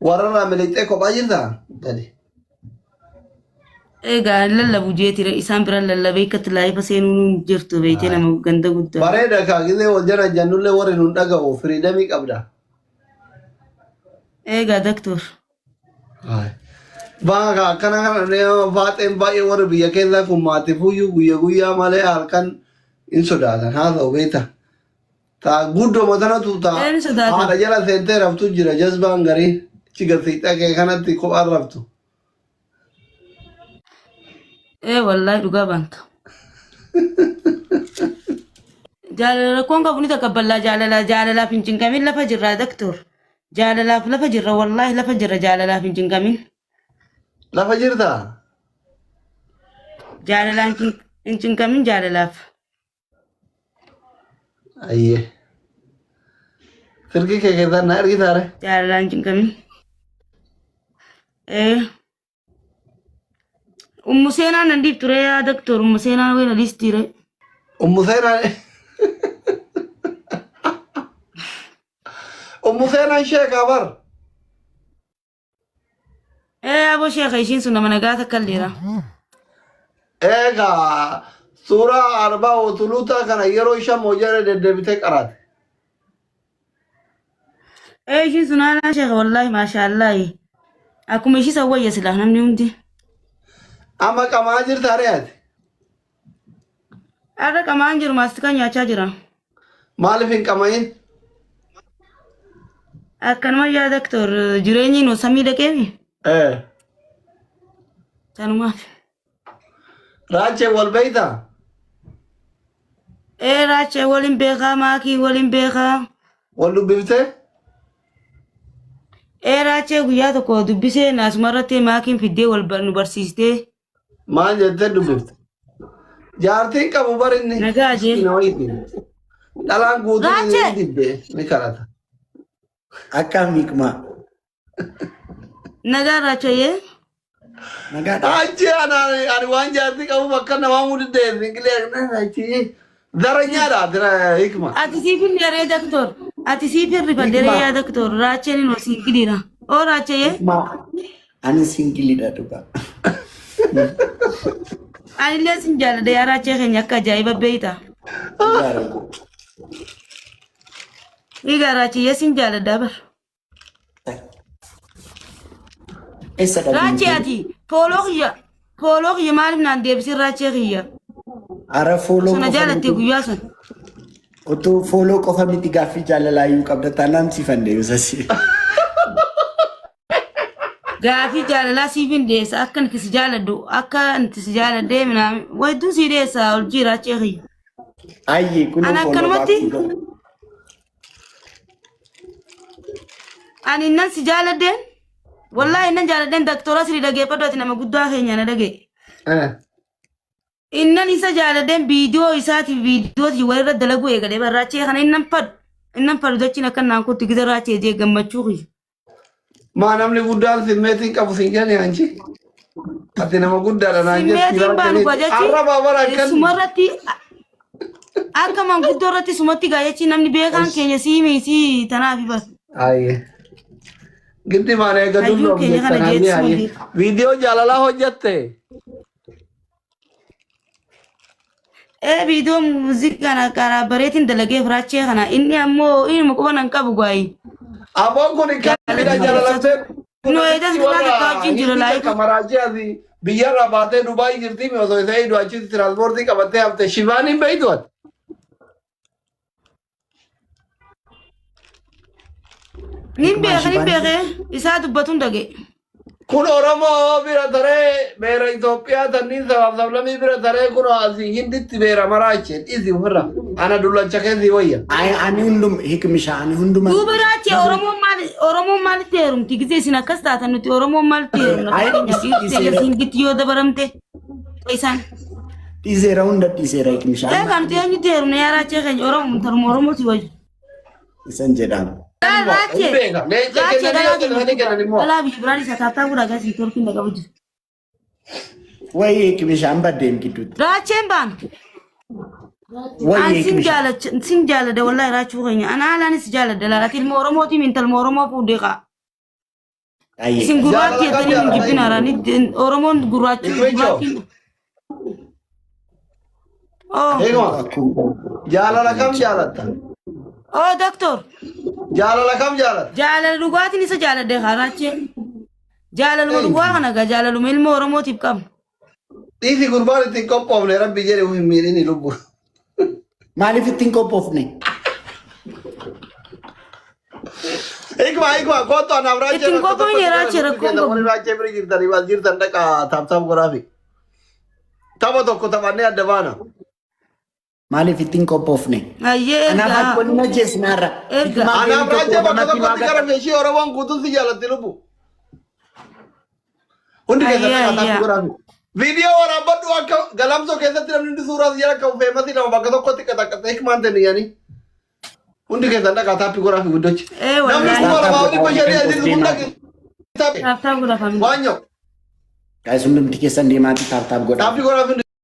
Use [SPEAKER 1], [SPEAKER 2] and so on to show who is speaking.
[SPEAKER 1] warra milixee kophaa jirta gadi
[SPEAKER 2] egaa lallabu jeetira isaan bira lallabee akka tilaayifa seenuu jirtu beekee nama ganda guddaa
[SPEAKER 1] bareeda kaa gisee wal jala jannullee warri nun dhaga'u firiidamii qabda
[SPEAKER 2] egaa daktor
[SPEAKER 1] baaga akkana kana faaxeen baay'ee warri biyya keessaa kun maatifuyyuu guyya guyyaa malee halkan in sodaatan haa ta'u beekta taa guddoo matanatu taa haadha jala seentee raftu jira jazbaan garii chigarsiidha kee kanatti kophaan raftu
[SPEAKER 2] wallahi dhugaa baanta jaalala koon qabuni takabballaa jaalalaaf hin cinqamin lafa jirraa daktor jaalalaaf lafa jirra wallahi lafa jirra jaalalaaf hin cinqamin
[SPEAKER 1] lafa jirta
[SPEAKER 2] jaalalaaf hin cinqamin jaalalaaf
[SPEAKER 1] ayye sirki kee keessaa na ergitaare
[SPEAKER 2] jaalalaaf hin cinqamin Umusena nandi ture ya doktor umusena we na listire
[SPEAKER 1] umusena sheekh abar
[SPEAKER 2] abo sheekh ishin sunna managata kallira
[SPEAKER 1] ega sura arba utuluta kana yero isha mojare dedebite qarat
[SPEAKER 2] ishin sunana sheekh wallahi mashallah akuma ishi sawaya silah namni undi
[SPEAKER 1] ama kamaa jirta reet
[SPEAKER 2] ada kamaan jiru mastika nyaacha jira
[SPEAKER 1] maaliif hin qamain
[SPEAKER 2] akkanuma yaa doktor jireenyi no samii dhaqeemi sanumaaf
[SPEAKER 1] raachee wal beeyta
[SPEAKER 2] raachee waliin beekaa maakii waliin beekaa
[SPEAKER 1] wal dubbifte
[SPEAKER 2] raachee guyyaa tokko dubbisee naasumarratti maakiin fiddee wal nu barsiistee
[SPEAKER 1] maan jettee dubbifte jaartiin qabu barinni
[SPEAKER 2] nagaaje
[SPEAKER 1] dhalaan guutuu dibde ni karata
[SPEAKER 3] akkam hikma
[SPEAKER 2] nagaa raachee
[SPEAKER 1] achi ani waan jaartii qabu bakka namaa mudidee singilee achi daranyaadha dira hikma
[SPEAKER 2] ati siifin dheeree doktor ati siifin rifadheree yaa doktor raacheen no singilira oo raachee
[SPEAKER 3] ani singilidha dhuga
[SPEAKER 2] ani lesin jaalladhe yaa raachee keenya akka ajaa'iba beeyta raachee sin jaalladha bar raachee ati fooloo kiyya maaliif naan deebisin raachee kiyya
[SPEAKER 3] ara fooloo
[SPEAKER 2] sana jaalattee guyyaa sun
[SPEAKER 3] otoo fooloo qofa miti gaaffii jaalalaayyuu qabda taanaan siifan deebisasi
[SPEAKER 2] gaaffii jaalalaa siifin deessa akka nti si jaaladhu akka nti si jaaladhee minaan wayduu si deessa ol jiraachee kiyya
[SPEAKER 3] ayyee kun
[SPEAKER 2] ana akkanumatti ani innan si jaaladheen wallahi innan jaaladheen doktora siri dhageeffadhu ati nama guddaa keenya na dhagee innan isa jaaladheen viidiyoo isaatiif viidiyooti walirra dalaguu eegalee barraachee kana innan fadhu dachiin akka naan kutti gida raachee jee gammachuu kiyya
[SPEAKER 1] maa namni guddaan simmeetiin qabu sin jedhani anchi ati nama guddaadha naan
[SPEAKER 2] simmeetiin baanu gajechi sumarratti akka manguddoo irratti sumatti gaajechi namni beekaan keenya siimii tanaafi bas
[SPEAKER 1] ayye giddi maan eegaduu dhoofne viidiyoo jaalalaa hojjatte
[SPEAKER 2] viidiyoo muuziqaa kana bareetiin dalagee firaachee kana inni ammoo inni quba nan qabu gaayi
[SPEAKER 1] aboon kun ikkana jaalalate
[SPEAKER 2] no edas guddaa kaajin jira laayi
[SPEAKER 1] kamaraachee ati biyyarraa baatee Dubaay jirti mi osoo isa hidhu achitti tiraanspoortii qabattee hafte shivaan hin beeytu ati
[SPEAKER 2] nin beeke isaa dubbatuun dhage
[SPEAKER 1] kun Oromoo bira taree beera Itoophiyaa tanniin sabaaf sablamii bira taree kun asii hinditti beera maraachee dhiisi ofirra ana dullacha keessii wayya
[SPEAKER 3] ani hundum hikmisha ani hunduma
[SPEAKER 2] duuba raachee Oromoon maalitti heerumti gisee isin akkas taatan nuti Oromoon maalitti heerumna hinditti yoo dabaramte isaan
[SPEAKER 3] dhiiseera hunda dhiiseera hikmisha
[SPEAKER 2] kan nuti eenyutti heerumna yaa raachee keenya Oromooti wayyu
[SPEAKER 3] isan jedhama Wai hikmishaan baddeen gidduutti.
[SPEAKER 2] Raacheen baanu.
[SPEAKER 3] Wai
[SPEAKER 2] sin jaalladha wallahi raachuu keenya ana alaanis jaalladha laalaati ilma Oromootii min talma Oromoo fuudhee qaa.
[SPEAKER 3] Ayyee.
[SPEAKER 2] Isin gurraachi jettanii hin jibbin haaraan Oromoon gurraachi.
[SPEAKER 1] Eeguma jaalala kam jaalatta?
[SPEAKER 2] Oh doctor.
[SPEAKER 1] Jaalala kam jaalatta?
[SPEAKER 2] Jaalala dhugaatiin isa jaaladde haraachi. Jaalaluma dhugaa kana gaa jaalaluma ilma Oromootiif qabna.
[SPEAKER 1] Dhiisi gurbaan ittiin qophoofne rabbi jedhe hin miidhini lubbu.
[SPEAKER 3] Maaliif ittiin qophoofne?
[SPEAKER 1] Eeguma kootu anaaf raajee.
[SPEAKER 2] Ittiin qophoofne raajee rakkoon
[SPEAKER 1] qabu. Raajee bira jirtanii maal jirtan dhaqa taaptaap godhaafi. Tapha tokko taphannee adda baana.
[SPEAKER 3] Maaliif ittiin qophoofne?
[SPEAKER 2] Ayyee erga.
[SPEAKER 3] Anaaf akkuma jeesnaarra.
[SPEAKER 2] Erga.
[SPEAKER 1] Anaaf raajee bakka tokkotti gara meeshii Oromoon guutuun si jaalatti lubbu. Hundi keessatti taaptaap godhaafi. Video waraabadhu akka galamsoo keessatti namni hundi suuraa jala kan feemasi nama bakka tokkotti qaxaqaxee himaan ta'anii hundi keessatti dhagaa taappii godhaafi guddochi. Namni kuma lamaa dhibba shanii asitti hunda
[SPEAKER 2] Taaptaap godhaafi.
[SPEAKER 1] Waanyo.
[SPEAKER 3] Guys, hundumti keessan deemaati taaptaap godhaa.
[SPEAKER 1] Taappii godhaafi.